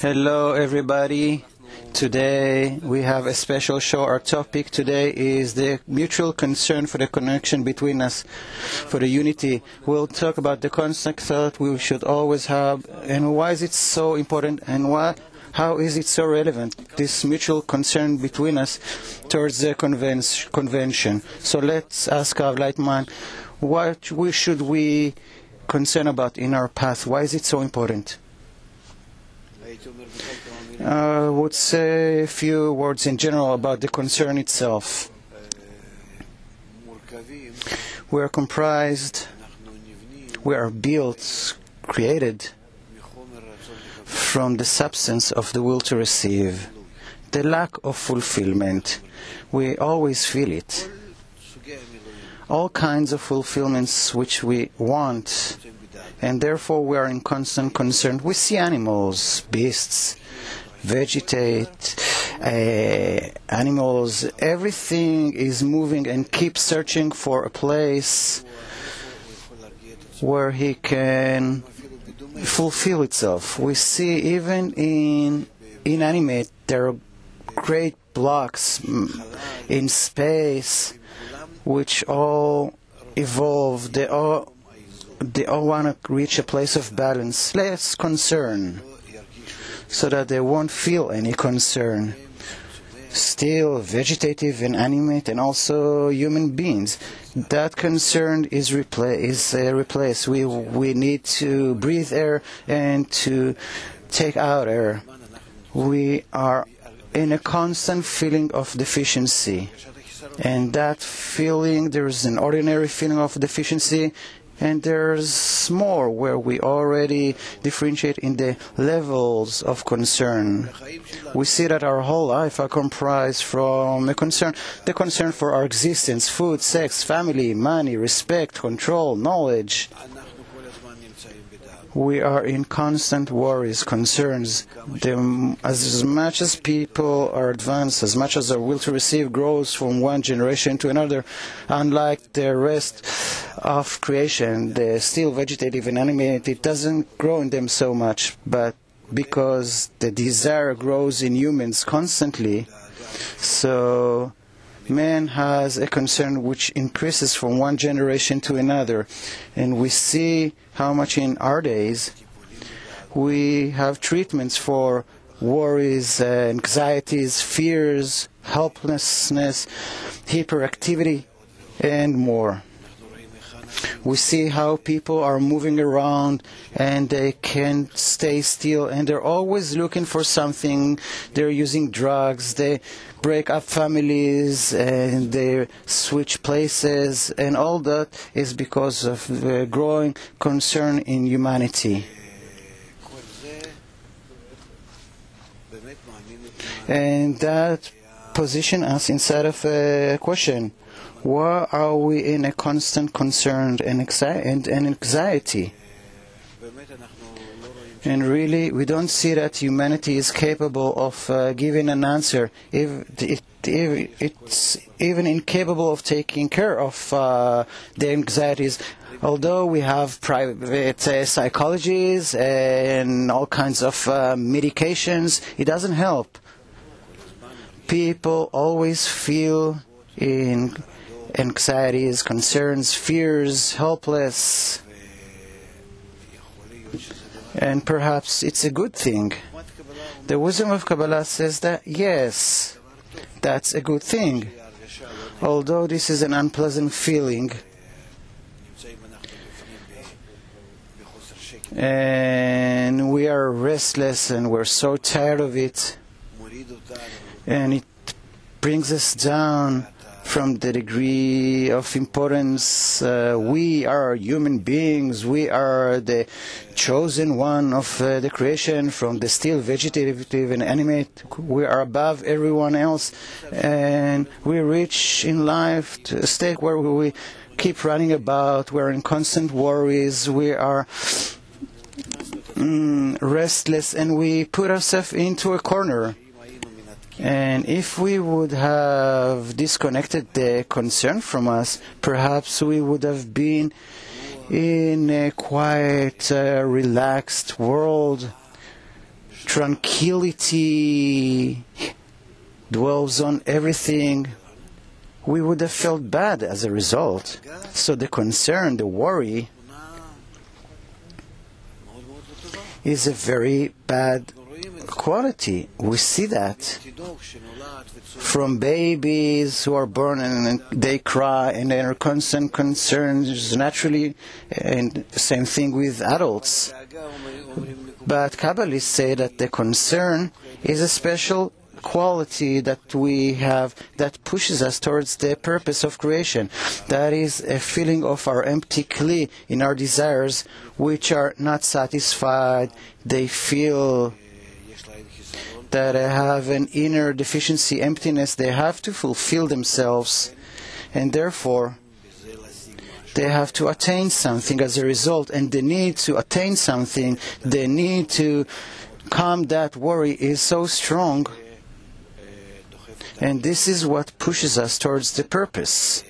Hello everybody. Today we have a special show. Our topic today is the mutual concern for the connection between us, for the unity. We'll talk about the concept that we should always have and why is it so important and how is it so relevant, this mutual concern between us towards the convention. So let's ask our Lightman, what should we concern about in our path? Why is it so important? I would say a few words in general about the concern itself. We are comprised, we are built, created from the substance of the will to receive, the lack of fulfillment. We always feel it. All kinds of fulfillments which we want, and therefore we are in constant concern. We see animals, beasts, vegetate, animals, everything is moving and keeps searching for a place where he can fulfill itself. We see even in inanimate, there are great blocks in space which all evolve. They all want to reach a place of balance, less concern, so that they won't feel any concern. Still vegetative and animate and also human beings. That concern is replaced. We need to breathe air and to take out air. We are in a constant feeling of deficiency. And that feeling, there's an ordinary feeling of deficiency, and there's more where we already differentiate in the levels of concern. We see that our whole life are comprised from the concern for our existence, food, sex, family, money, respect, control, knowledge. We are in constant worries, concerns. As much as people are advanced, as much as their will to receive grows from one generation to another, unlike the rest of creation, the still vegetative and animate, it doesn't grow in them so much, but because the desire grows in humans constantly, so man has a concern which increases from one generation to another. And we see how much in our days we have treatments for worries, anxieties, fears, helplessness, hyperactivity, and more. We see how people are moving around and they can't stay still and they're always looking for something. They're using drugs, they break up families and they switch places, and all that is because of the growing concern in humanity. And that positions us inside of a question. Why are we in a constant concern and anxiety? And really, we don't see that humanity is capable of giving an answer. It's even incapable of taking care of the anxieties. Although we have private psychologies and all kinds of medications, it doesn't help. People always feel in anxieties, concerns, fears, helpless. And perhaps it's a good thing. The wisdom of Kabbalah says that, yes, that's a good thing. Although this is an unpleasant feeling, and we are restless and we're so tired of it, and it brings us down from the degree of importance. We are human beings. We are the chosen one of the creation, from the still vegetative and animate. We are above everyone else, and we reach in life to a state where we keep running about. We're in constant worries. We are restless, and we put ourselves into a corner. And if we would have disconnected the concern from us, perhaps we would have been in a quiet, relaxed world tranquility dwells on everything, we would have felt bad as a result. So the concern, the worry, is a very bad quality. We see that from babies who are born and they cry and there are constant concerns naturally, and same thing with adults. But Kabbalists say that the concern is a special quality that we have that pushes us towards the purpose of creation. That is a feeling of our empty kli in our desires which are not satisfied. They feel that they have an inner deficiency, emptiness. They have to fulfill themselves, and therefore they have to attain something as a result. And the need to attain something, the need to calm that worry is so strong. And this is what pushes us towards the purpose.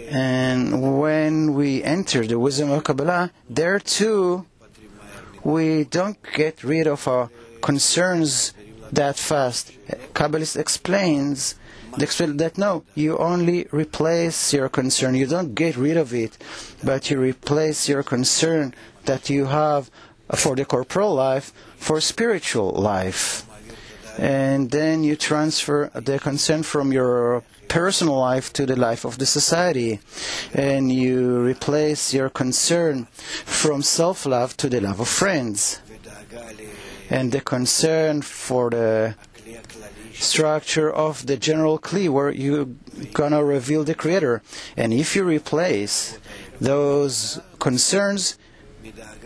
And when we enter the wisdom of Kabbalah, there too, we don't get rid of our concerns that fast. Kabbalist explains that no, you only replace your concern. You don't get rid of it, but you replace your concern that you have for the corporal life for spiritual life. And then you transfer the concern from your personal life to the life of the society. And you replace your concern from self-love to the love of friends. And the concern for the structure of the general kli, where you're going to reveal the Creator. And if you replace those concerns,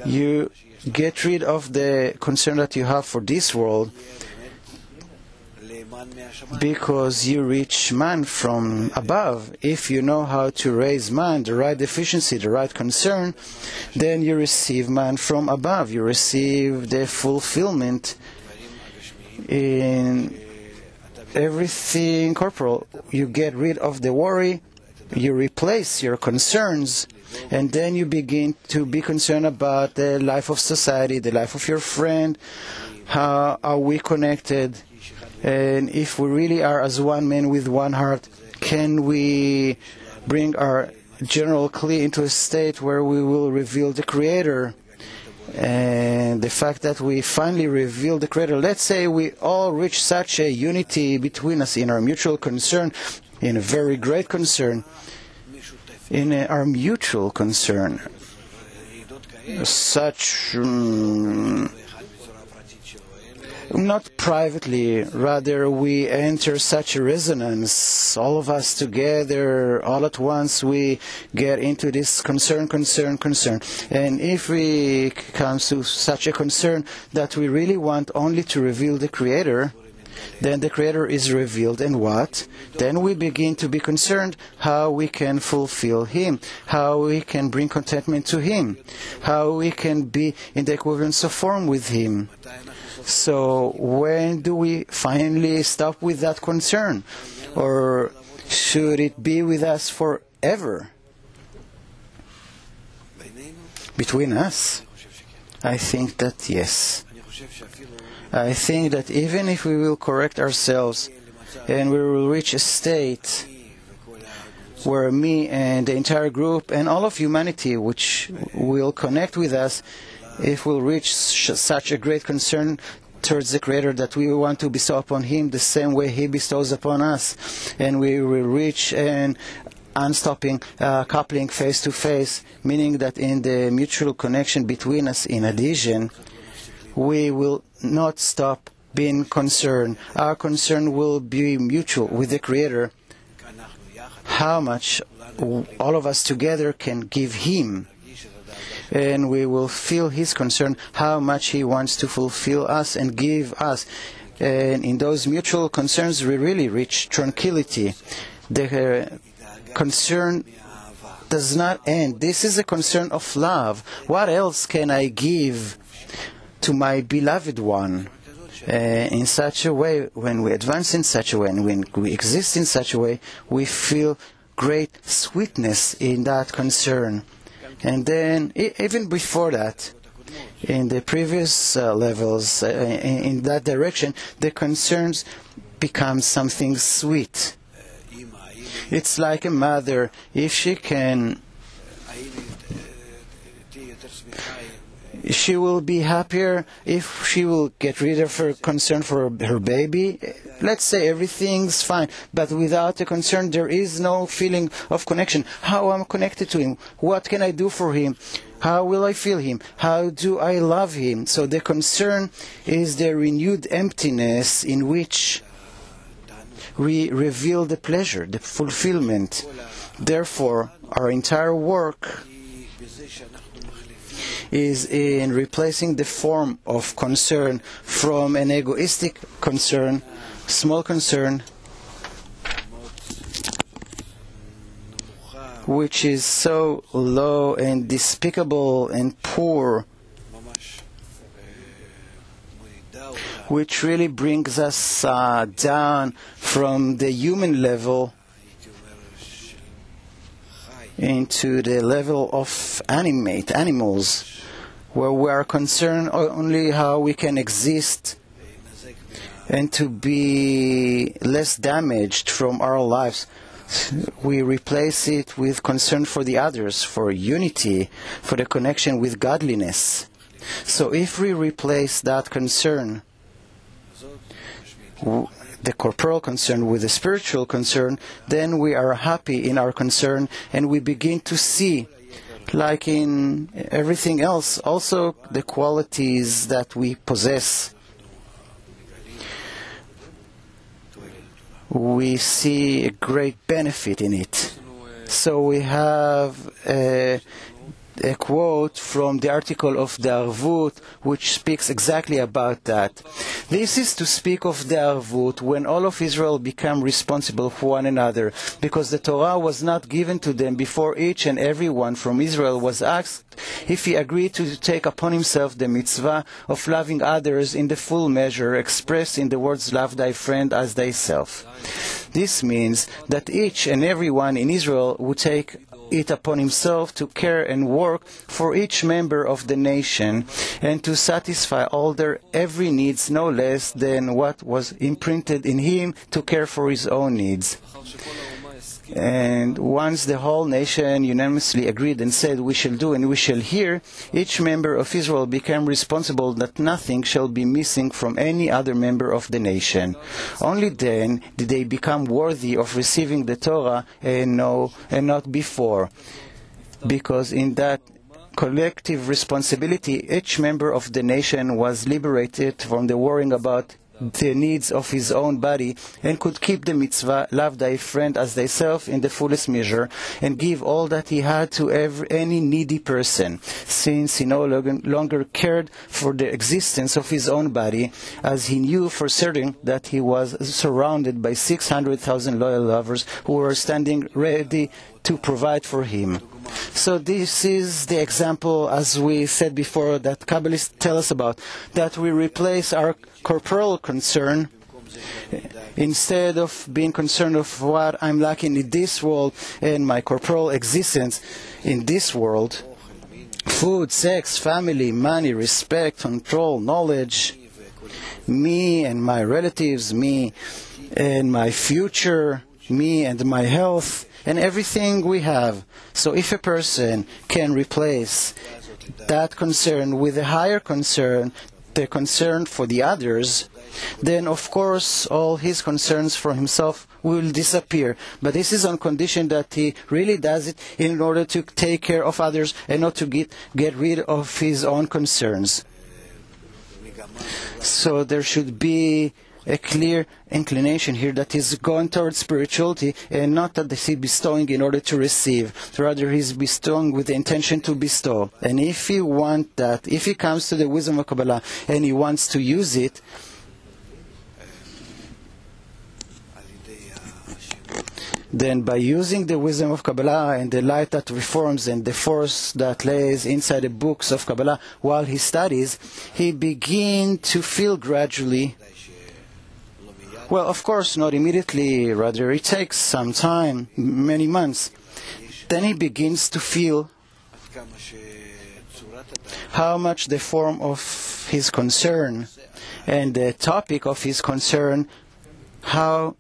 you get rid of the concern that you have for this world, because you reach man from above. If you know how to raise man, the right deficiency, the right concern, then you receive man from above. You receive the fulfillment in everything corporal. You get rid of the worry, you replace your concerns, and then you begin to be concerned about the life of society, the life of your friend. How are we connected? And if we really are as one man with one heart, can we bring our general kli into a state where we will reveal the Creator? And the fact that we finally reveal the Creator, let's say we all reach such a unity between us in our mutual concern, in a very great concern, in our mutual concern, such not privately, rather we enter such a resonance, all of us together, all at once we get into this concern. And if we come to such a concern that we really want only to reveal the Creator, then the Creator is revealed, and what? Then we begin to be concerned how we can fulfill Him, how we can bring contentment to Him, how we can be in the equivalence of form with Him. So when do we finally stop with that concern? Or should it be with us forever? Between us? I think that yes. I think that even if we will correct ourselves and we will reach a state where me and the entire group and all of humanity which will connect with us, if we'll reach such a great concern towards the Creator that we want to bestow upon Him the same way He bestows upon us, and we will reach an unstopping coupling face to face, meaning that in the mutual connection between us in adhesion, we will not stop being concerned. Our concern will be mutual with the Creator. How much all of us together can give Him. And we will feel His concern, how much He wants to fulfill us and give us. And in those mutual concerns, we really reach tranquility. The concern does not end. This is a concern of love. What else can I give to my beloved one? In such a way, when we advance in such a way, and when we exist in such a way, we feel great sweetness in that concern. And then, even before that, in the previous levels, in that direction, the concerns become something sweet. It's like a mother, if she can, she will be happier if she will get rid of her concern for her baby. Let's say everything's fine, but without a concern there is no feeling of connection. How am I connected to him? What can I do for him? How will I feel him? How do I love him? So the concern is the renewed emptiness in which we reveal the pleasure, the fulfillment. Therefore, our entire work is in replacing the form of concern from an egoistic concern, small concern, which is so low and despicable and poor, which really brings us down from the human level into the level of animals, where we are concerned only how we can exist and to be less damaged from our lives. We replace it with concern for the others, for unity, for the connection with godliness. So if we replace that concern, the corporal concern, with the spiritual concern, then we are happy in our concern and we begin to see, like in everything else, also the qualities that we possess. We see a great benefit in it. So we have a quote from the article of the Arvut, which speaks exactly about that. This is to speak of the Arvut when all of Israel become responsible for one another, because the Torah was not given to them before each and every one from Israel was asked if he agreed to take upon himself the mitzvah of loving others in the full measure expressed in the words, love thy friend as thyself. This means that each and every one in Israel would take it upon himself to care and work for each member of the nation and to satisfy all their every needs no less than what was imprinted in him to care for his own needs. And once the whole nation unanimously agreed and said, we shall do and we shall hear, each member of Israel became responsible that nothing shall be missing from any other member of the nation. Only then did they become worthy of receiving the Torah and not before. Because in that collective responsibility, each member of the nation was liberated from the worrying about the needs of his own body and could keep the mitzvah, love thy friend as thyself, in the fullest measure and give all that he had to any needy person, since he no longer cared for the existence of his own body, as he knew for certain that he was surrounded by 600,000 loyal lovers who were standing ready to provide for him. So this is the example, as we said before, that Kabbalists tell us about, that we replace our corporal concern. Instead of being concerned of what I'm lacking in this world and my corporal existence in this world, food, sex, family, money, respect, control, knowledge, me and my relatives, me and my future, me and my health, and everything we have. So if a person can replace that concern with a higher concern, the concern for the others, then of course all his concerns for himself will disappear. But this is on condition that he really does it in order to take care of others and not to get rid of his own concerns. So there should be a clear inclination here that is going towards spirituality, and not that he's bestowing in order to receive. Rather, he's bestowing with the intention to bestow. And if he wants that, if he comes to the wisdom of Kabbalah and he wants to use it, then by using the wisdom of Kabbalah and the light that reforms and the force that lays inside the books of Kabbalah while he studies, he begins to feel gradually. Well, of course, not immediately, rather it takes some time, many months. Then he begins to feel how much the form of his concern and the topic of his concern, how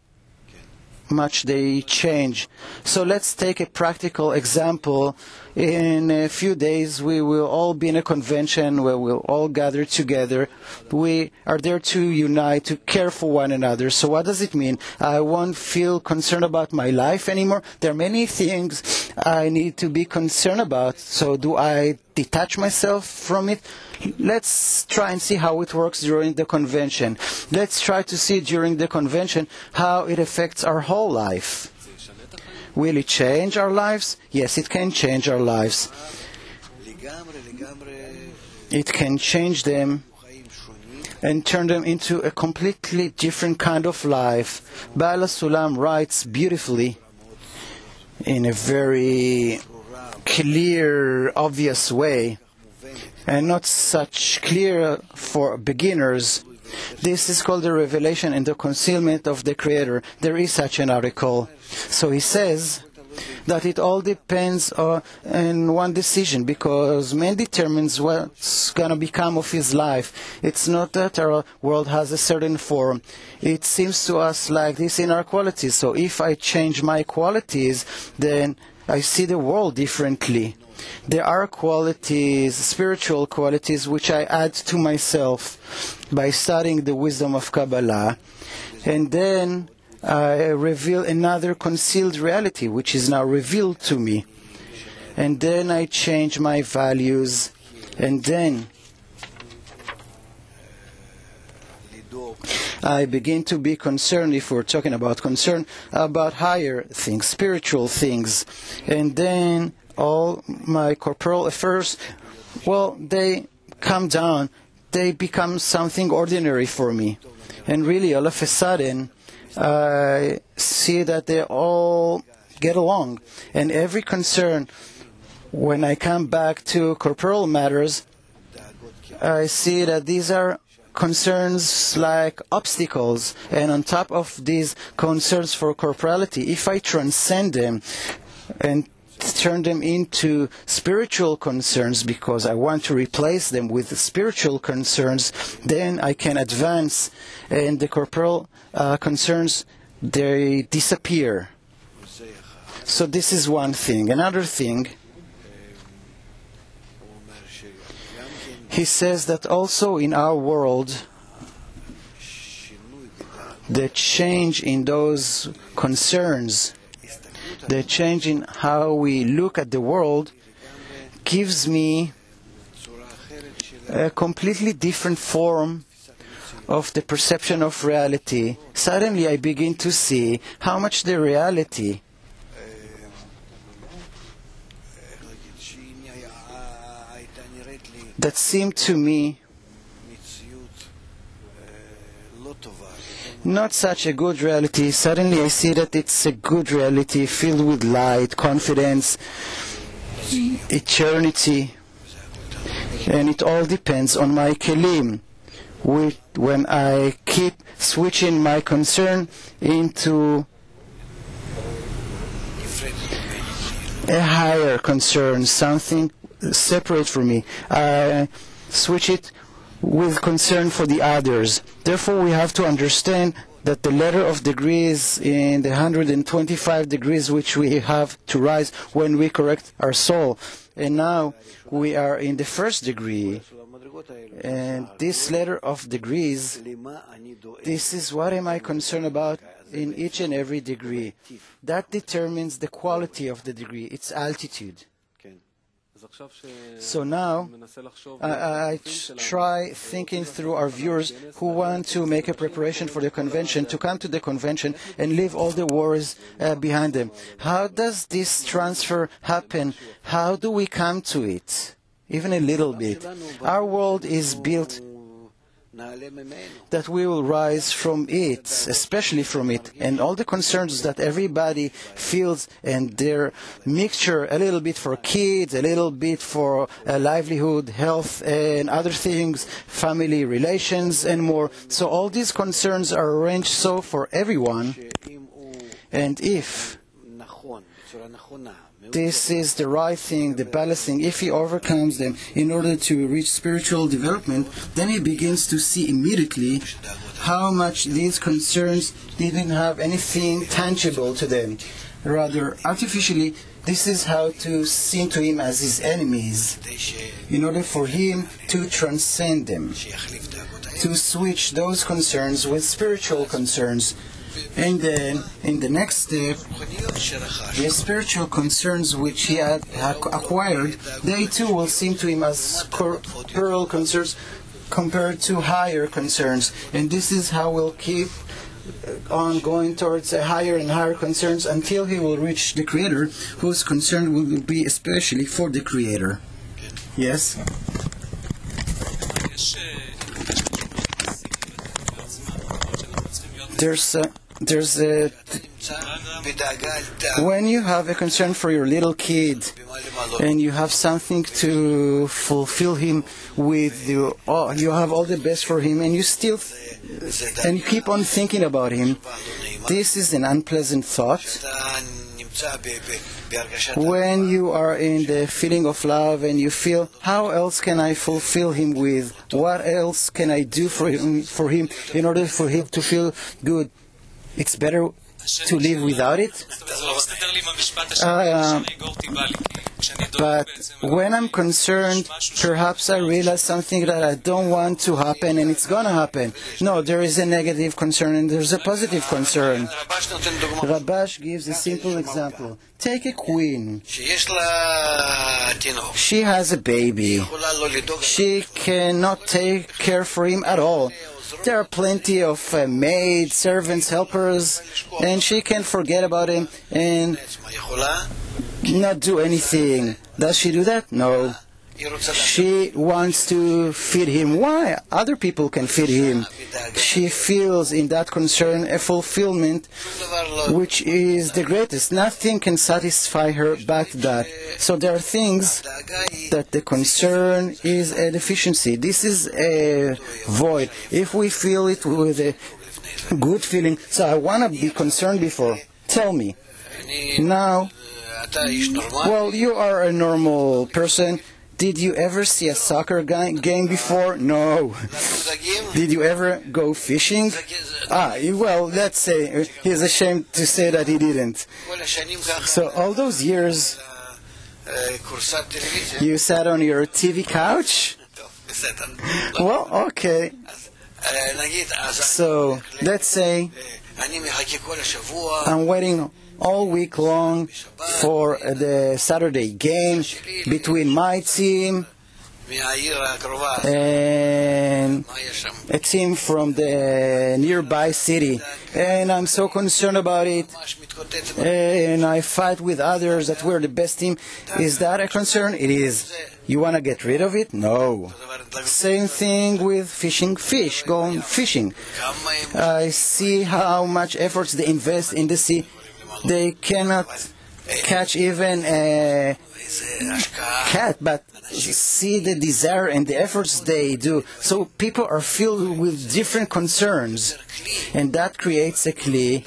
much they change. So let's take a practical example. In a few days we will all be in a convention where we'll all gather together. We are there to unite, to care for one another. So what does it mean? I won't feel concerned about my life anymore. There are many things I need to be concerned about. So do I detach myself from it? Let's try and see how it works during the convention. Let's try to see during the convention how it affects our whole life. Will it change our lives? Yes, it can change our lives. It can change them and turn them into a completely different kind of life. Baal Sulam writes beautifully in a very clear, obvious way, and not such clear for beginners. This is called the revelation and the concealment of the Creator. There is such an article. So he says that it all depends on one decision, because man determines what's going to become of his life. It's not that our world has a certain form. It seems to us like this in our qualities. So if I change my qualities, then I see the world differently. There are qualities, spiritual qualities, which I add to myself by studying the wisdom of Kabbalah. And then I reveal another concealed reality, which is now revealed to me. And then I change my values. And then I begin to be concerned, if we're talking about concern, about higher things, spiritual things. And then all my corporal affairs, well, they come down. They become something ordinary for me. And really, all of a sudden, I see that they all get along. And every concern, when I come back to corporal matters, I see that these are concerns like obstacles. And on top of these concerns for corporality, if I transcend them and turn them into spiritual concerns, because I want to replace them with spiritual concerns, then I can advance, and the corporal concerns, they disappear. So this is one thing. Another thing, he says that also in our world, the change in those concerns, the change in how we look at the world, gives me a completely different form of the perception of reality. Suddenly I begin to see how much the reality that seemed to me not such a good reality, suddenly I see that it's a good reality, filled with light, confidence, eternity. And it all depends on my kelim. When I keep switching my concern into a higher concern, something separate from me, I switch it with concern for the others. Therefore, we have to understand that the ladder of degrees in the 125 degrees which we have to rise when we correct our soul. And now we are in the first degree. And this ladder of degrees, this is what am I concerned about in each and every degree. That determines the quality of the degree, its altitude. So now, I try thinking through our viewers who want to make a preparation for the convention, to come to the convention and leave all the worries behind them. How does this transfer happen? How do we come to it? Even a little bit. Our world is built that we will rise from it, especially from it, and all the concerns that everybody feels, and their mixture, a little bit for kids, a little bit for livelihood, health, and other things, family relations, and more. So all these concerns are arranged so for everyone, and if this is the right thing, the balanced thing. If he overcomes them in order to reach spiritual development, then he begins to see immediately how much these concerns didn't have anything tangible to them. Rather, artificially, this is how to seem to him as his enemies, in order for him to transcend them, to switch those concerns with spiritual concerns. And then, in the next step, the spiritual concerns which he had acquired, they too will seem to him as corporeal concerns compared to higher concerns. And this is how we'll keep on going towards higher and higher concerns until he will reach the Creator, whose concern will be especially for the Creator. Yes? When you have a concern for your little kid and you have something to fulfill him with, you have all the best for him, and you keep on thinking about him, this is an unpleasant thought. When you are in the feeling of love and you feel, how else can I fulfill him with? What else can I do for him in order for him to feel good? It's better to live without it. But when I'm concerned, perhaps I realize something that I don't want to happen, and it's going to happen. No, there is a negative concern and there's a positive concern. Rabash gives a simple example. Take a queen. She has a baby. She cannot take care for him at all. There are plenty of maids, servants, helpers, and she can forget about him and not do anything. Does she do that? No. She wants to feed him. Why? Other people can feed him. She feels in that concern a fulfillment which is the greatest. Nothing can satisfy her but that. So there are things that the concern is a deficiency. This is a void. If we feel it with a good feeling, so I want to be concerned before, tell me. Now, well, you are a normal person. Did you ever see a soccer game before? No. Did you ever go fishing? Well, let's say he's ashamed to say that he didn't. So all those years, you sat on your TV couch? Well, okay. So let's say I'm waiting all week long for the Saturday game between my team and a team from the nearby city. And I'm so concerned about it. And I fight with others that we're the best team. Is that a concern? It is. You want to get rid of it? No. Same thing with fishing fish, going fishing. I see how much efforts they invest in the sea. They cannot catch even a cat, but see the desire and the efforts they do. So people are filled with different concerns, and that creates a kli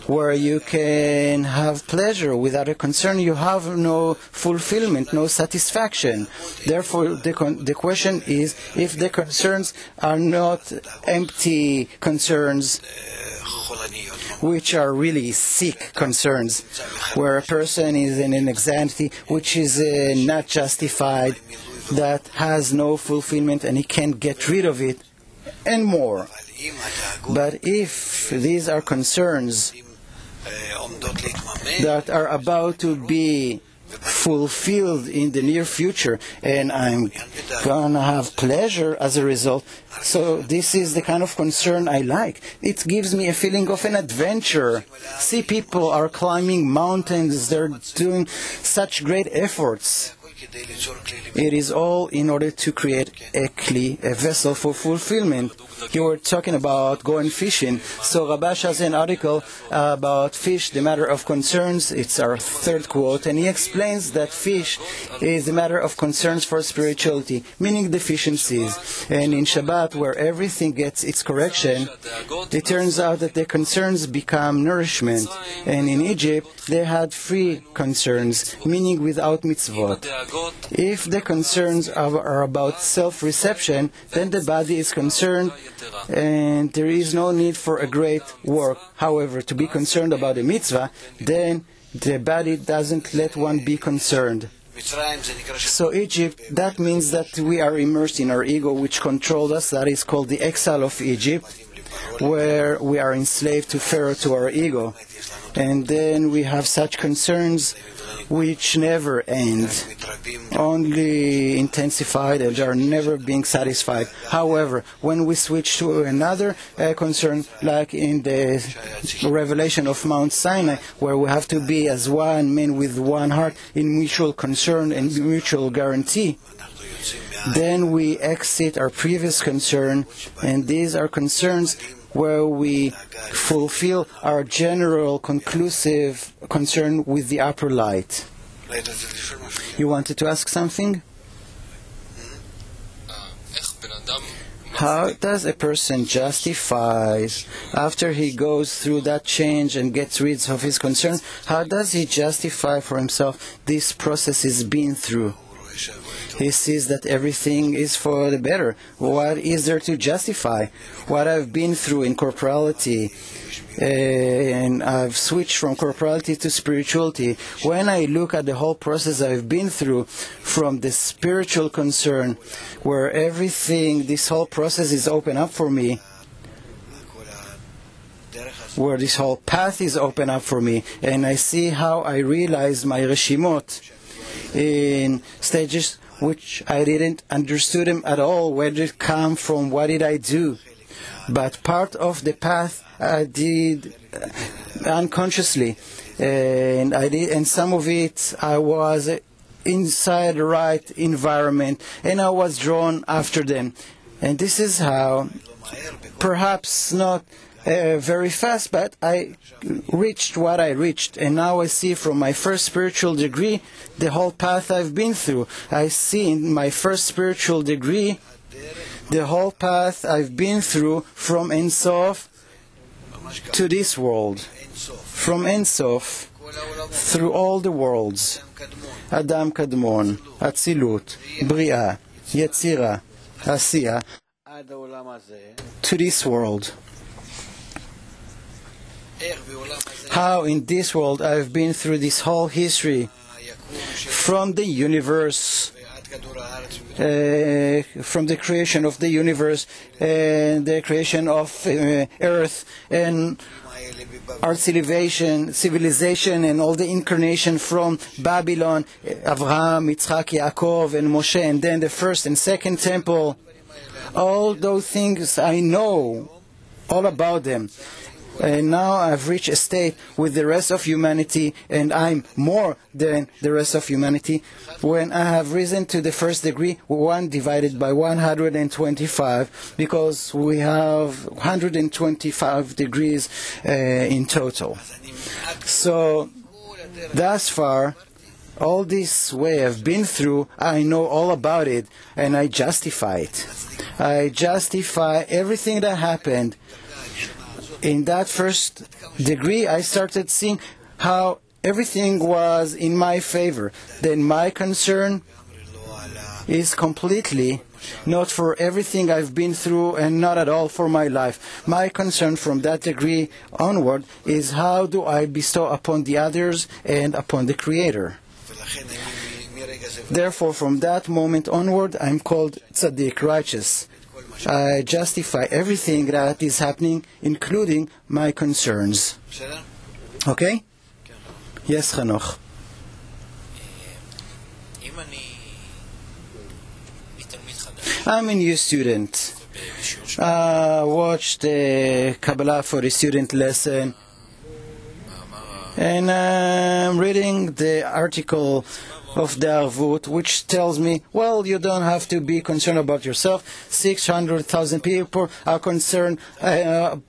where you can have pleasure. Without a concern, you have no fulfillment, no satisfaction. Therefore, the question is, if the concerns are not empty concerns, which are really sick concerns, where a person is in an anxiety which is not justified, that has no fulfillment and he can't get rid of it, and more. But if these are concerns that are about to be fulfilled in the near future, and I'm gonna have pleasure as a result, so this is the kind of concern I like. It gives me a feeling of an adventure. See, people are climbing mountains, they're doing such great efforts, It is all in order to create a kli, a vessel for fulfillment. You were talking about going fishing. So Rabash has an article about fish, the matter of concerns. It's our third quote. And he explains that fish is the matter of concerns for spirituality, meaning deficiencies. And in Shabbat, where everything gets its correction, it turns out that the concerns become nourishment. And in Egypt, they had free concerns, meaning without mitzvot. If the concerns are about self-reception, then the body is concerned and there is no need for a great work. However, to be concerned about a mitzvah, then the body doesn't let one be concerned. So Egypt, that means that we are immersed in our ego which controlled us. That is called the exile of Egypt, where we are enslaved to Pharaoh, to our ego. And then we have such concerns which never end, only intensified and are never being satisfied. However, when we switch to another concern, like in the revelation of Mount Sinai, where we have to be as one man with one heart in mutual concern and mutual guarantee, then we exit our previous concern, and these are concerns where we fulfill our general conclusive concern with the upper light. You wanted to ask something? How does a person justify, after he goes through that change and gets rid of his concern, how does he justify for himself this process he's been through? He sees that everything is for the better. What is there to justify? What I've been through in corporality, and I've switched from corporality to spirituality. When I look at the whole process I've been through, from the spiritual concern, where everything, this whole process is open up for me, where this whole path is open up for me, and I see how I realize my reshimot in stages which I didn't understood them at all. Where did it come from? What did I do? But part of the path I did unconsciously, and some of it I was inside the right environment, and I was drawn after them. And this is how, perhaps not very fast, but I reached what I reached, and now I see from my first spiritual degree the whole path I've been through. I see in my first spiritual degree the whole path I've been through from Ein Sof to this world, from Ein Sof through all the worlds, Adam Kadmon, Atzilut, Bria, Yetzira, Asiya, to this world. How in this world I've been through this whole history, from the universe, from the creation of the universe and the creation of earth and our civilization and all the incarnation from Babylon, Avraham, Yitzchak, Yaakov and Moshe, and then the first and second temple. All those things I know all about them. And now I've reached a state with the rest of humanity, and I'm more than the rest of humanity, when I have risen to the first degree, 1 divided by 125, because we have 125 degrees in total. So, thus far, all this way I've been through, I know all about it, and I justify it. I justify everything that happened. In that first degree, I started seeing how everything was in my favor. Then my concern is completely not for everything I've been through and not at all for my life. My concern from that degree onward is how do I bestow upon the others and upon the Creator. Therefore, from that moment onward, I'm called tzaddik, righteous. I justify everything that is happening, including my concerns. Okay? Yes, Hanoch. I'm a new student. I watched the Kabbalah for the student lesson, and I'm reading the article of the Arvut, which tells me, well, you don't have to be concerned about yourself. 600,000 people are concerned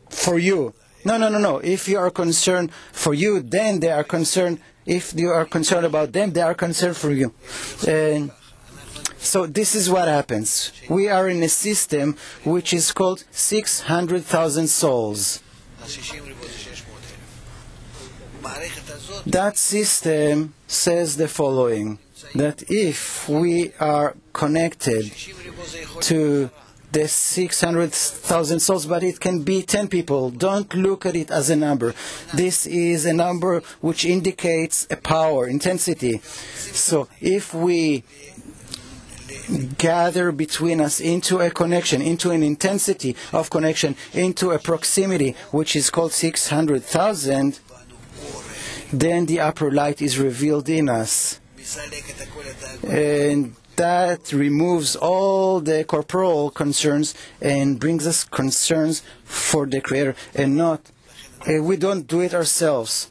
for you. No. If you are concerned for you, then they are concerned. If you are concerned about them, they are concerned for you. And so this is what happens. We are in a system which is called 600,000 souls. That system says the following, that if we are connected to the 600,000 souls, but it can be 10 people. Don't look at it as a number. This is a number which indicates a power, intensity. So if we gather between us into a connection, into an intensity of connection, into a proximity, which is called 600,000, then the upper light is revealed in us. And that removes all the corporal concerns and brings us concerns for the Creator, and we don't do it ourselves.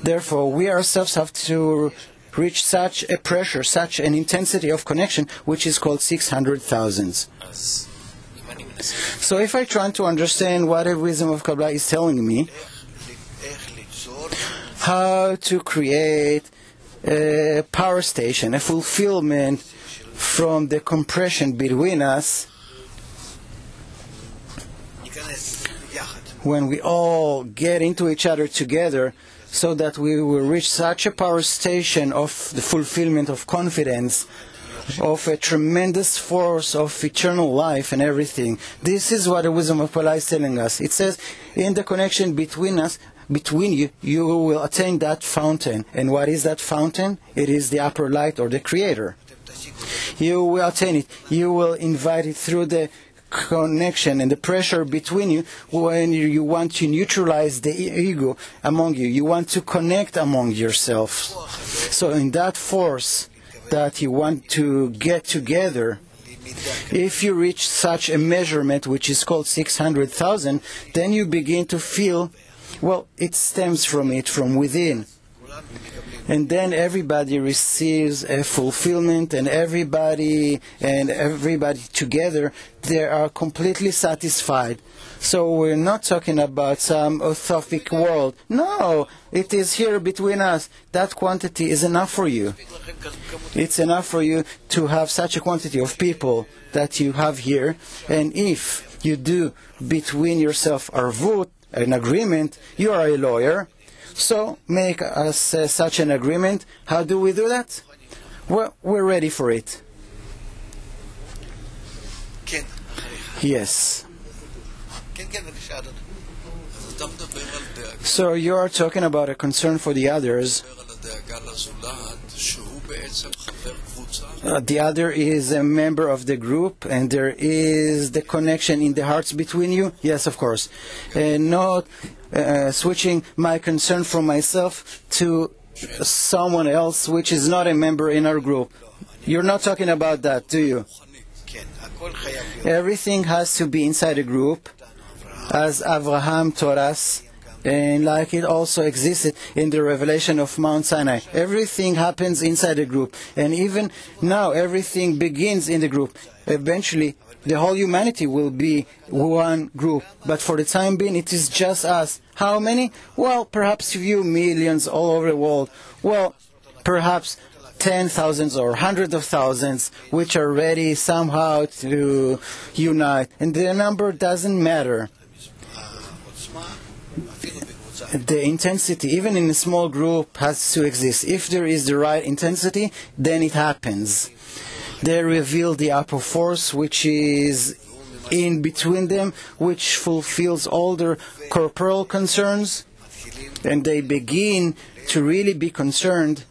Therefore, we ourselves have to reach such a pressure, such an intensity of connection, which is called 600,000. So if I try to understand what the wisdom of Kabbalah is telling me, how to create a power station, a fulfillment from the compression between us, when we all get into each other together, so that we will reach such a power station of the fulfillment of confidence, of a tremendous force of eternal life and everything. This is what the wisdom of Kabbalah is telling us. It says, in the connection between us, between you, you will attain that fountain. And what is that fountain? It is the upper light or the Creator. You will attain it. You will invite it through the connection and the pressure between you when you want to neutralize the ego among you. You want to connect among yourselves. So in that force that you want to get together, if you reach such a measurement, which is called 600,000, then you begin to feel, well, it stems from within. And then everybody receives a fulfillment, and everybody together, they are completely satisfied. So we're not talking about some utopic world. No, it is here between us. That quantity is enough for you. It's enough for you to have such a quantity of people that you have here. And if you do between yourself arvut, an agreement, you are a lawyer. So make us such an agreement. How do we do that? Well, we're ready for it. Yes. So you are talking about a concern for the others. The other is a member of the group, and there is the connection in the hearts between you. Yes, of course. And not switching my concern from myself to someone else which is not a member in our group. You're not talking about that, do you? Everything has to be inside a group, as Abraham taught us, and like it also existed in the revelation of Mount Sinai. Everything happens inside a group, and even now everything begins in the group. Eventually, the whole humanity will be one group, but for the time being, it is just us. How many? Well, perhaps few millions all over the world. Well, perhaps 10,000s or hundreds of thousands, which are ready somehow to unite, and the number doesn't matter. The intensity, even in a small group, has to exist. If there is the right intensity, then it happens. They reveal the upper force, which is in between them, which fulfills all their corporal concerns, and they begin to really be concerned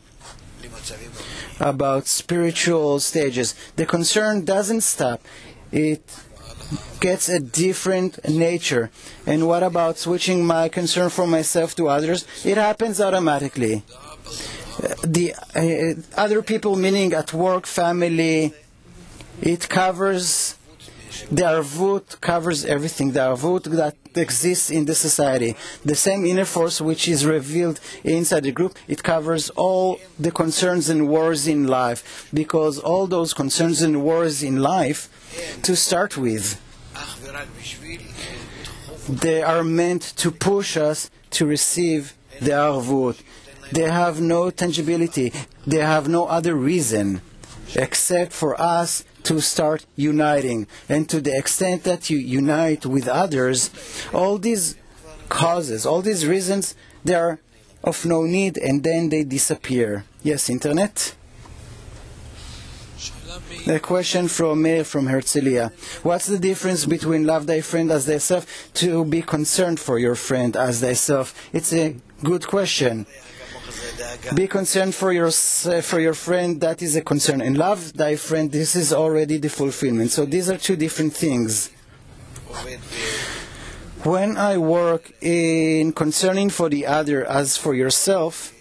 about spiritual stages. The concern doesn't stop. It gets a different nature. And what about switching my concern from myself to others? It happens automatically. The other people, meaning at work, family, it covers, the arvut covers everything. The arvut that exists in the society. The same inner force which is revealed inside the group, it covers all the concerns and worries in life, because all those concerns and worries in life, to start with, they are meant to push us to receive the arvut. They have no tangibility. They have no other reason except for us to start uniting. And to the extent that you unite with others, all these causes, all these reasons, they are of no need, and then they disappear. Yes, Internet? A question from Meir from Herzliya. What's the difference between love thy friend as thyself to be concerned for your friend as thyself? It's a good question. Be concerned for your friend, that is a concern. And love thy friend, this is already the fulfillment. So these are two different things. When I work in concerning for the other as for yourself,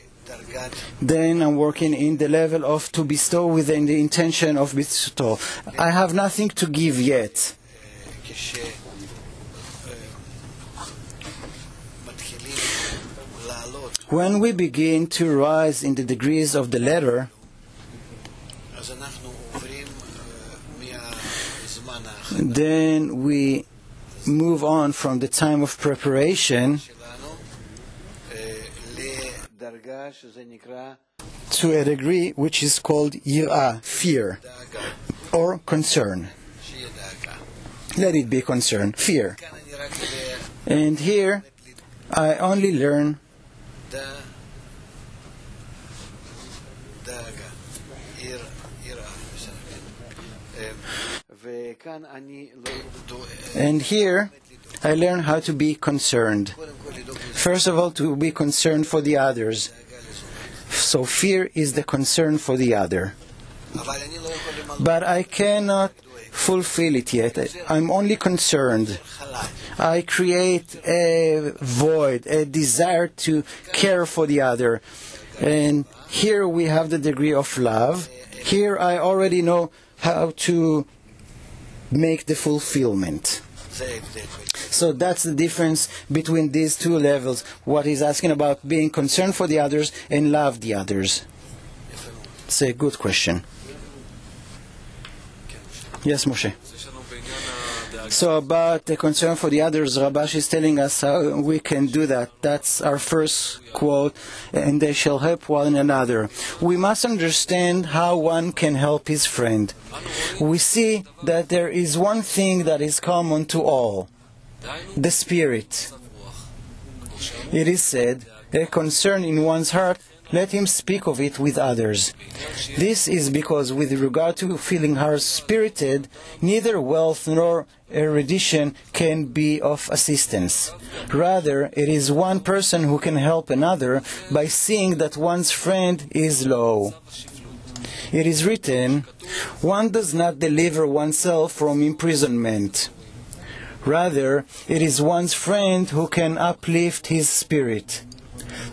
then I'm working in the level of to bestow within the intention of bestow. I have nothing to give yet. When we begin to rise in the degrees of the ladder, then we move on from the time of preparation to a degree which is called yirah, fear, or concern. Let it be concern, fear. And here I only learn how to be concerned. First of all, to be concerned for the others. So fear is the concern for the other. But I cannot fulfill it yet. I'm only concerned. I create a void, a desire to care for the other. And here we have the degree of love. Here I already know how to make the fulfillment. So that's the difference between these two levels. What he's asking about being concerned for the others and love the others. It's a good question. Yes, Moshe. So about the concern for the others, Rabash is telling us how we can do that. That's our first quote, and they shall help one another. We must understand how one can help his friend. We see that there is one thing that is common to all, the spirit. It is said, a concern in one's heart, let him speak of it with others. This is because with regard to feeling high-spirited, neither wealth nor erudition can be of assistance. Rather, it is one person who can help another by seeing that one's friend is low. It is written, one does not deliver oneself from imprisonment. Rather, it is one's friend who can uplift his spirit.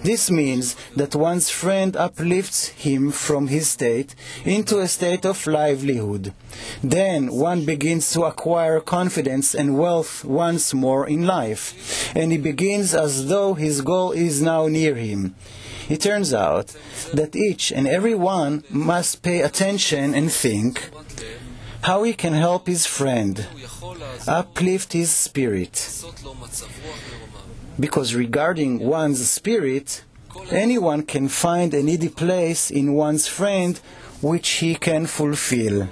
This means that one's friend uplifts him from his state into a state of livelihood. Then one begins to acquire confidence and wealth once more in life, and he begins as though his goal is now near him. It turns out that each and every one must pay attention and think how he can help his friend, uplift his spirit. Because regarding one's spirit, anyone can find a needy place in one's friend which he can fulfill.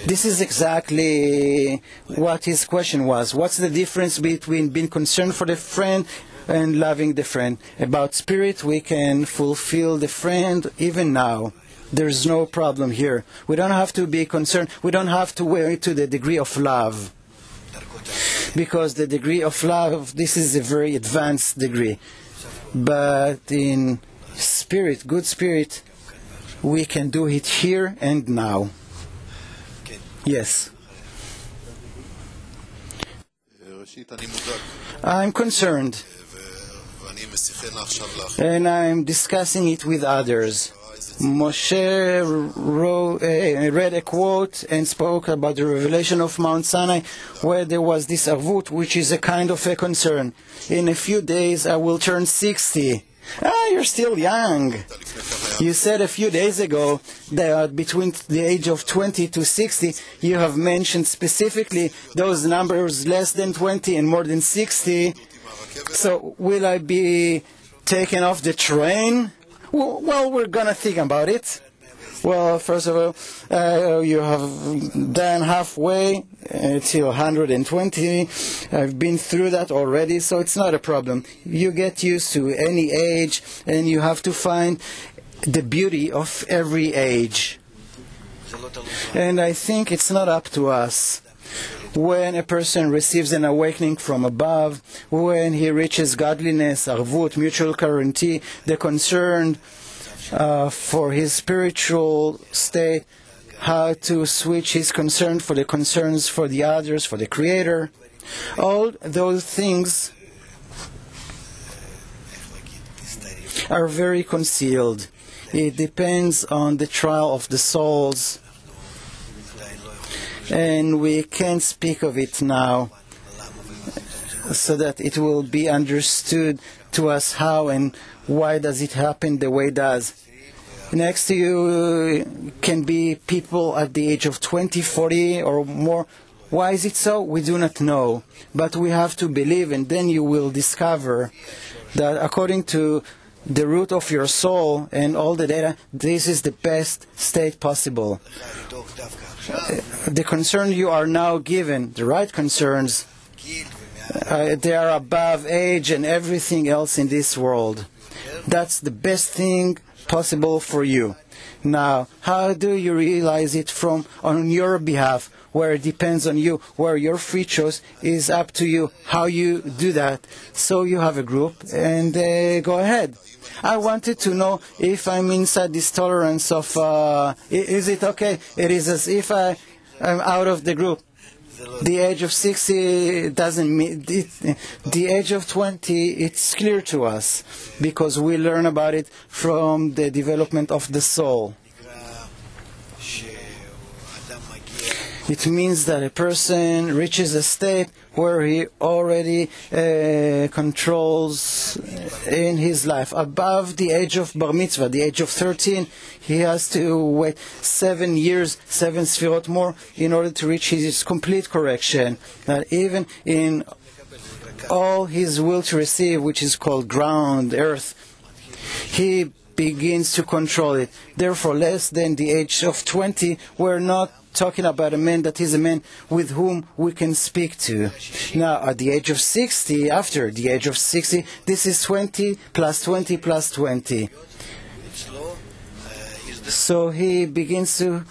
This is exactly what his question was. What's the difference between being concerned for the friend and loving the friend? About spirit, we can fulfill the friend even now. There's no problem here. We don't have to be concerned. We don't have to wait to the degree of love. Because the degree of love, this is a very advanced degree. But in spirit, good spirit, we can do it here and now. Yes. I'm concerned. And I'm discussing it with others. Moshe read a quote and spoke about the revelation of Mount Sinai, where there was this avut, which is a kind of a concern. In a few days I will turn 60. You're still young. You said a few days ago that between the age of 20 to 60, you have mentioned specifically those numbers less than 20 and more than 60. So will I be taken off the train? Well, we're going to think about it. Well, first of all, you have done halfway till 120. I've been through that already, so it's not a problem. You get used to any age, and you have to find the beauty of every age. And I think it's not up to us. When a person receives an awakening from above, when he reaches godliness, arvut, mutual guarantee, the concern for his spiritual state, how to switch his concern for the concerns for the others, for the Creator, all those things are very concealed. It depends on the trial of the souls, and we can't speak of it now, so that it will be understood to us how and why does it happen the way it does. Next to you can be people at the age of 20, 40 or more. Why is it so? We do not know. But we have to believe, and then you will discover that according to the root of your soul and all the data, this is the best state possible. The concern you are now given, the right concerns, they are above age and everything else in this world. That's the best thing possible for you. Now, how do you realize it on your behalf, where it depends on you, where your free choice is up to you, how you do that? So you have a group, and go ahead. I wanted to know if I'm inside this tolerance of, is it okay? It is as if I'm out of the group. The age of 60 doesn't mean it. The age of 20, it's clear to us because we learn about it from the development of the soul. It means that a person reaches a state where he already controls in his life. Above the age of bar mitzvah, the age of 13, he has to wait 7 years, 7 sfirot more, in order to reach his complete correction. That even in all his will to receive, which is called ground, earth, he begins to control it. Therefore, less than the age of 20, we're not talking about a man that is a man with whom we can speak to. Now, at the age of 60, after the age of 60, this is 20 plus 20 plus 20. So he begins to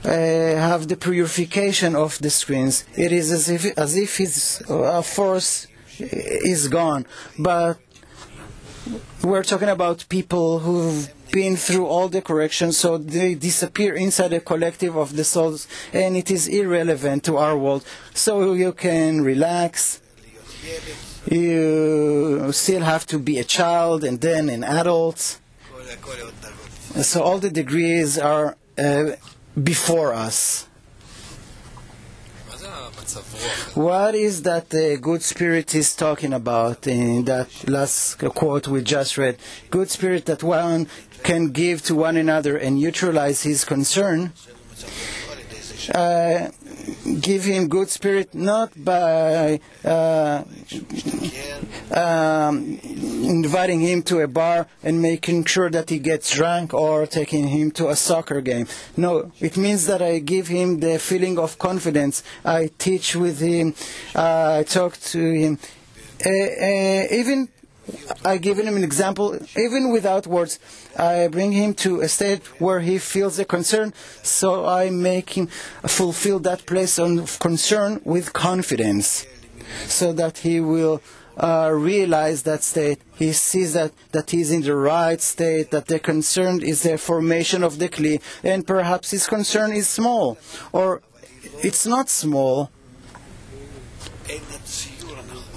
have the purification of the screens. It is as if his force is gone. But we're talking about people who've been through all the corrections, so they disappear inside the collective of the souls, and it is irrelevant to our world. So you can relax. You still have to be a child and then an adult. So all the degrees are before us. What is that the good spirit is talking about in that last quote we just read? Good spirit that one can give to one another and neutralize his concern. Give him good spirit not by inviting him to a bar and making sure that he gets drunk or taking him to a soccer game. No, it means that I give him the feeling of confidence. I teach with him, I talk to him. Even I give him an example, even without words. I bring him to a state where he feels a concern, so I make him fulfill that place of concern with confidence, so that he will realize that state. He sees that he's in the right state, that the concern is the formation of the Kli, and perhaps his concern is small, or it's not small,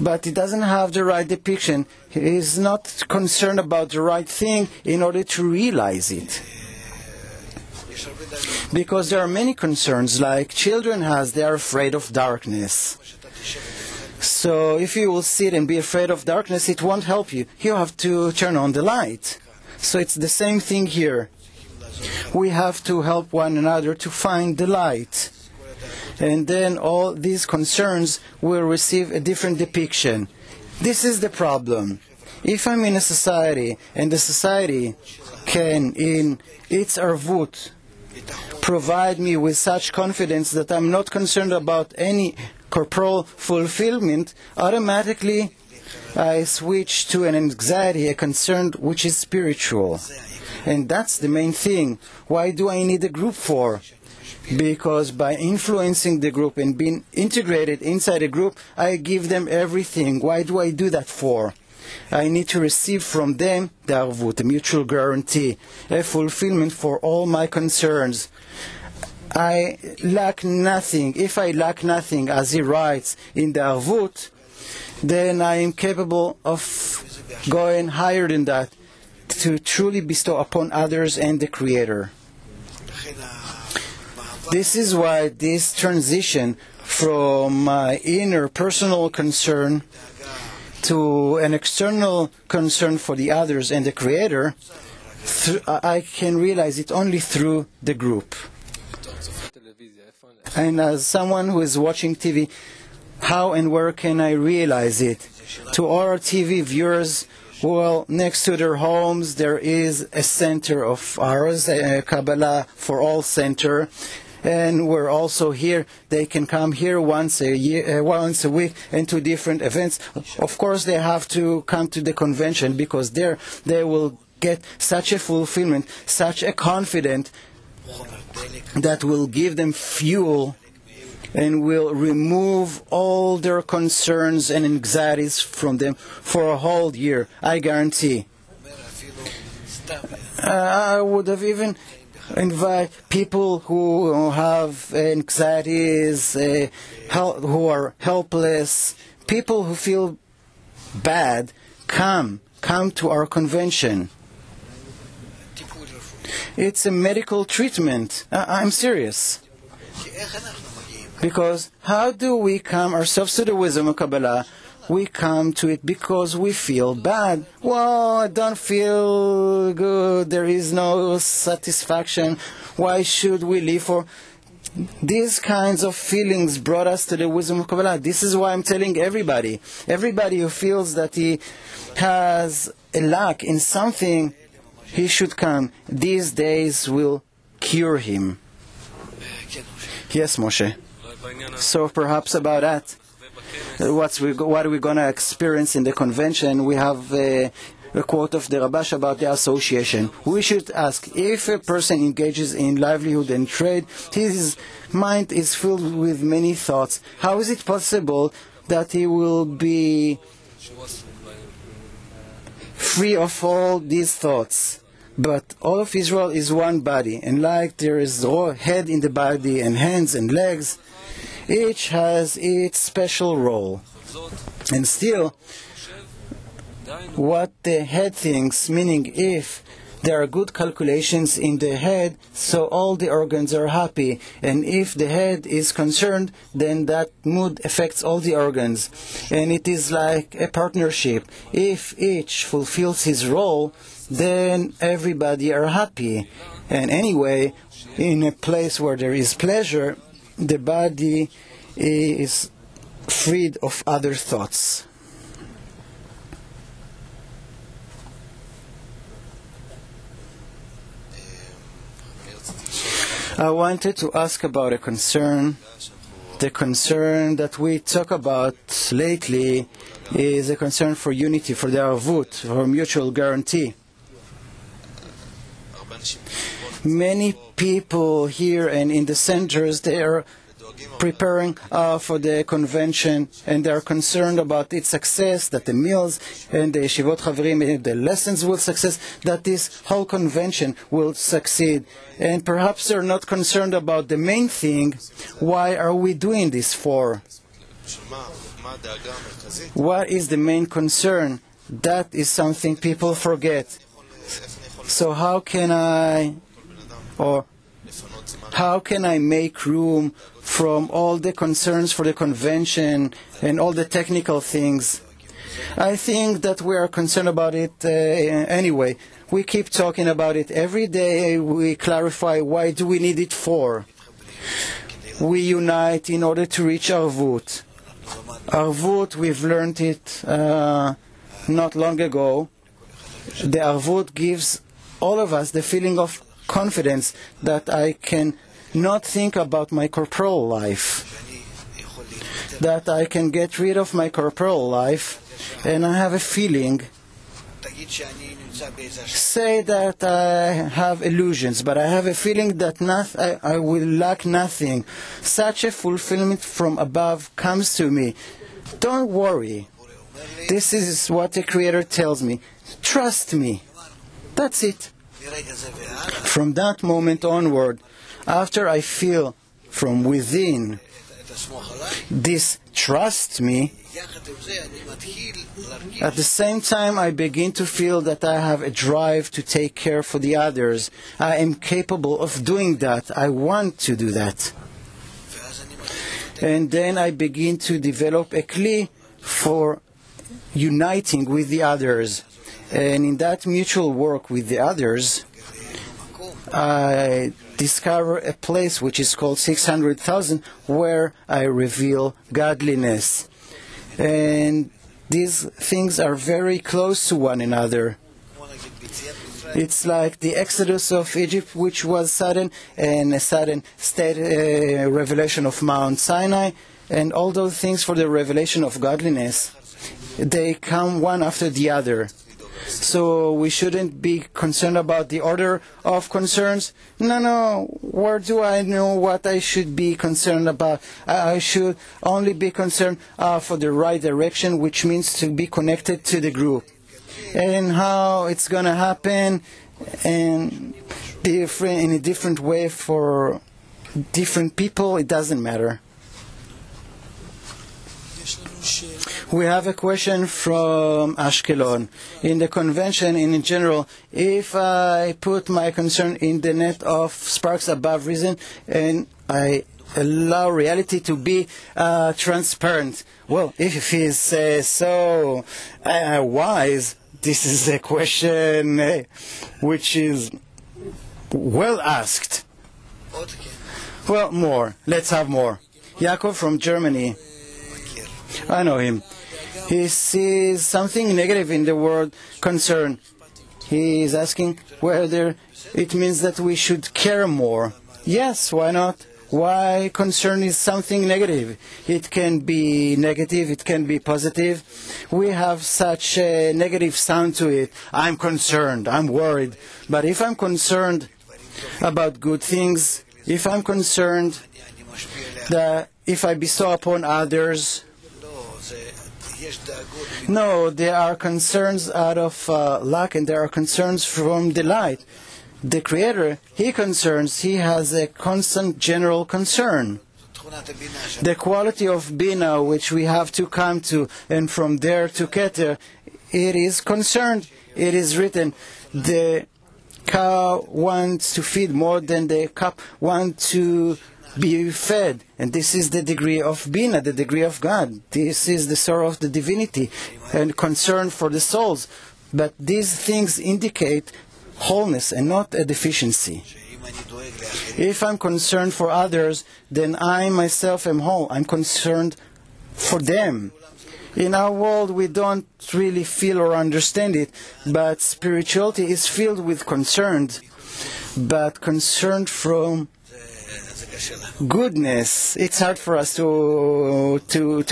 but he doesn't have the right depiction. He is not concerned about the right thing in order to realize it. Because there are many concerns, like children they are afraid of darkness. So if you will sit and be afraid of darkness, it won't help you. You have to turn on the light. So it's the same thing here. We have to help one another to find the light. And then all these concerns will receive a different depiction. This is the problem. If I'm in a society, and the society can, in its arvut, provide me with such confidence that I'm not concerned about any corporal fulfillment, automatically I switch to an anxiety, a concern which is spiritual. And that's the main thing. Why do I need a group for? Because by influencing the group and being integrated inside a group, I give them everything. Why do I do that for? I need to receive from them the arvut, a mutual guarantee, a fulfillment for all my concerns. I lack nothing. If I lack nothing, as he writes in the arvut, then I am capable of going higher than that, to truly bestow upon others and the Creator. This is why this transition from my inner personal concern to an external concern for the others and the Creator, I can realize it only through the group. And as someone who is watching TV, how and where can I realize it? To our TV viewers, well, next to their homes there is a center of ours, a Kabbalah for All Center. And we're also here. They can come here once a week, and to different events. Of course, they have to come to the convention, because there they will get such a fulfillment, such a confidence that will give them fuel and will remove all their concerns and anxieties from them for a whole year. I guarantee. I would have even invite people who have anxieties, who are helpless, people who feel bad, come to our convention. It's a medical treatment. I'm serious. Because how do we come ourselves to the wisdom of Kabbalah? We come to it because we feel bad. Well, I don't feel good. There is no satisfaction. Why should we live for? These kinds of feelings brought us to the wisdom of Kabbalah. This is why I'm telling everybody who feels that he has a lack in something, he should come. These days will cure him. Yes, Moshe. So perhaps about that. What are we going to experience in the convention? We have a quote of the Rabash about the association. We should ask, if a person engages in livelihood and trade, his mind is filled with many thoughts. How is it possible that he will be free of all these thoughts? But all of Israel is one body, and like there is a head in the body and hands and legs, each has its special role. And still, what the head thinks, meaning if there are good calculations in the head, so all the organs are happy. And if the head is concerned, then that mood affects all the organs. And it is like a partnership. If each fulfills his role, then everybody are happy. And anyway, in a place where there is pleasure, the body is freed of other thoughts. I wanted to ask about a concern. The concern that we talk about lately is a concern for unity, for the arvut, for mutual guarantee. Many people here and in the centers, they are preparing for the convention, and they are concerned about its success, that the meals and the yeshivot chaverim, the lessons will success, that this whole convention will succeed. And perhaps they're not concerned about the main thing. Why are we doing this for? What is the main concern? That is something people forget. So how can I, or How can I make room from all the concerns for the convention and all the technical things? I think that we are concerned about it anyway. We keep talking about it every day. We clarify why do we need it for. We unite in order to reach Arvut. Arvut, we've learned it not long ago. The Arvut gives all of us the feeling of confidence that I can not think about my corporal life, that I can get rid of my corporal life, and I have a feeling. Say that I have illusions, but I have a feeling that I will lack nothing. Such a fulfillment from above comes to me. Don't worry. This is what the Creator tells me. Trust me. That's it. From that moment onward, after I feel from within this trust me, at the same time I begin to feel that I have a drive to take care for the others. I am capable of doing that. I want to do that. And then I begin to develop a kli for uniting with the others. And in that mutual work with the others, I discover a place which is called 600,000, where I reveal godliness. And these things are very close to one another. It's like the exodus of Egypt, which was sudden, and a sudden state revelation of Mount Sinai, and all those things for the revelation of godliness. They come one after the other. So we shouldn't be concerned about the order of concerns. No, where do I know what I should be concerned about? I should only be concerned for the right direction, which means to be connected to the group. And how it's going to happen in a different way for different people, it doesn't matter. We have a question from Ashkelon. In the convention, in general, if I put my concern in the net of sparks above reason and I allow reality to be transparent, well, if he's so wise, this is a question which is well asked. Well, more. Let's have more. Yaakov from Germany. I know him. He sees something negative in the word concern. He is asking whether it means that we should care more. Yes, why not? Why concern is something negative? It can be negative, it can be positive. We have such a negative sound to it. I'm concerned, I'm worried. But if I'm concerned about good things, if I'm concerned that if I bestow upon others, no, there are concerns out of lack, and there are concerns from delight. The Creator, He has a constant general concern. The quality of Bina, which we have to come to, and from there to Keter, it is concerned. It is written, the cow wants to feed more than the cup wants to be fed. And this is the degree of Bina, the degree of God. This is the sorrow of the divinity and concern for the souls. But these things indicate wholeness and not a deficiency. If I'm concerned for others, then I myself am whole. I'm concerned for them. In our world, we don't really feel or understand it, but spirituality is filled with concern, but concerned from goodness. It's hard for us to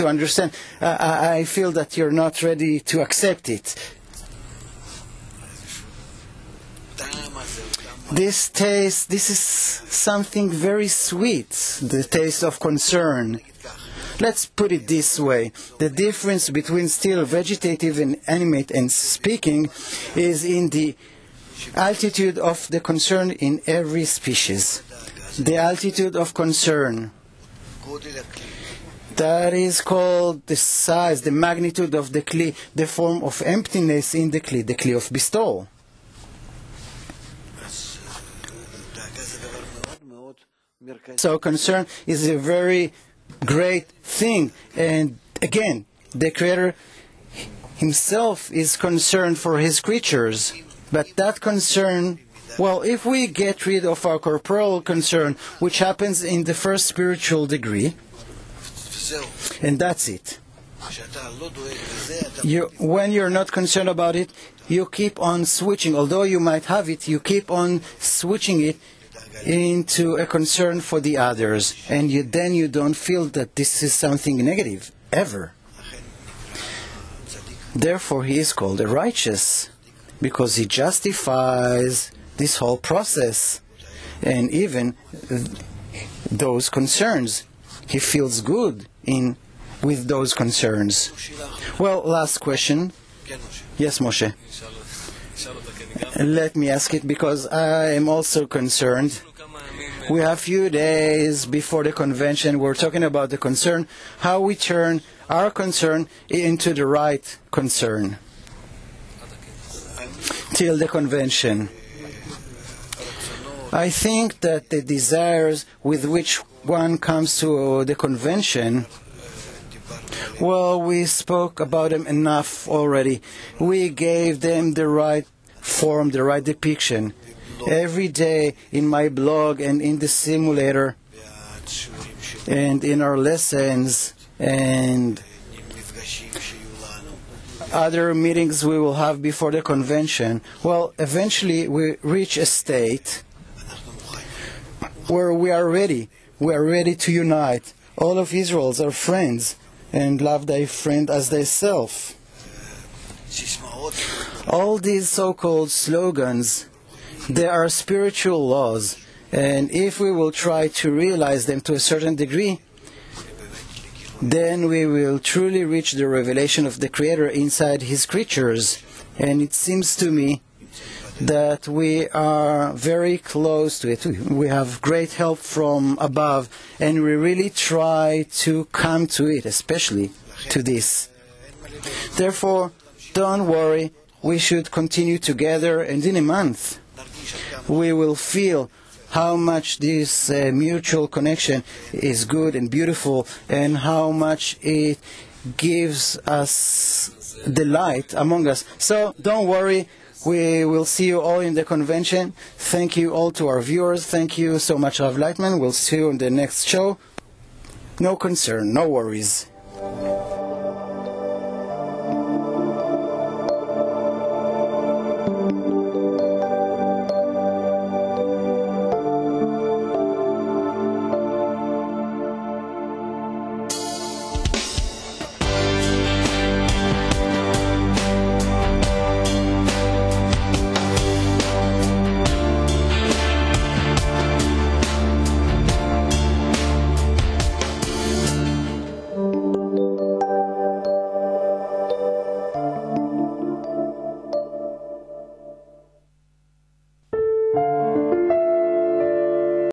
understand. I feel that you're not ready to accept it. This is something very sweet, the taste of concern. Let's put it this way. The difference between still vegetative and animate and speaking is in the altitude of the concern in every species. The altitude of concern. That is called the size, the magnitude of the kli, the form of emptiness in the kli of bestowal. So concern is a very great thing. And again, the Creator Himself is concerned for His creatures. But that concern, well, if we get rid of our corporal concern, which happens in the first spiritual degree, and that's it. When you're not concerned about it, you keep on switching. Although you might have it, you keep on switching it into a concern for the others. And then you don't feel that this is something negative, ever. Therefore, he is called a righteous, because he justifies this whole process. And even those concerns, he feels good with those concerns. Well, last question. Yes, Moshe. Let me ask it, because I am also concerned. We have few days before the convention. We're talking about the concern, how we turn our concern into the right concern till the convention. I think that the desires with which one comes to the convention, well, we spoke about them enough already. We gave them the right form, the right depiction. Every day in my blog and in the simulator and in our lessons and other meetings we will have before the convention, well, eventually we reach a state where we are ready. We are ready to unite. All of Israel are friends, and love thy friend as thyself. All these so-called slogans, they are spiritual laws, and if we will try to realize them to a certain degree, then we will truly reach the revelation of the Creator inside His creatures. And it seems to me that we are very close to it. We have great help from above, and we really try to come to it, especially to this. Therefore, don't worry, we should continue together, and in a month we will feel how much this mutual connection is good and beautiful, and how much it gives us delight among us. So don't worry, we will see you all in the convention. Thank you all to our viewers. Thank you so much, Rav Leitman. We'll see you in the next show. No concern, no worries.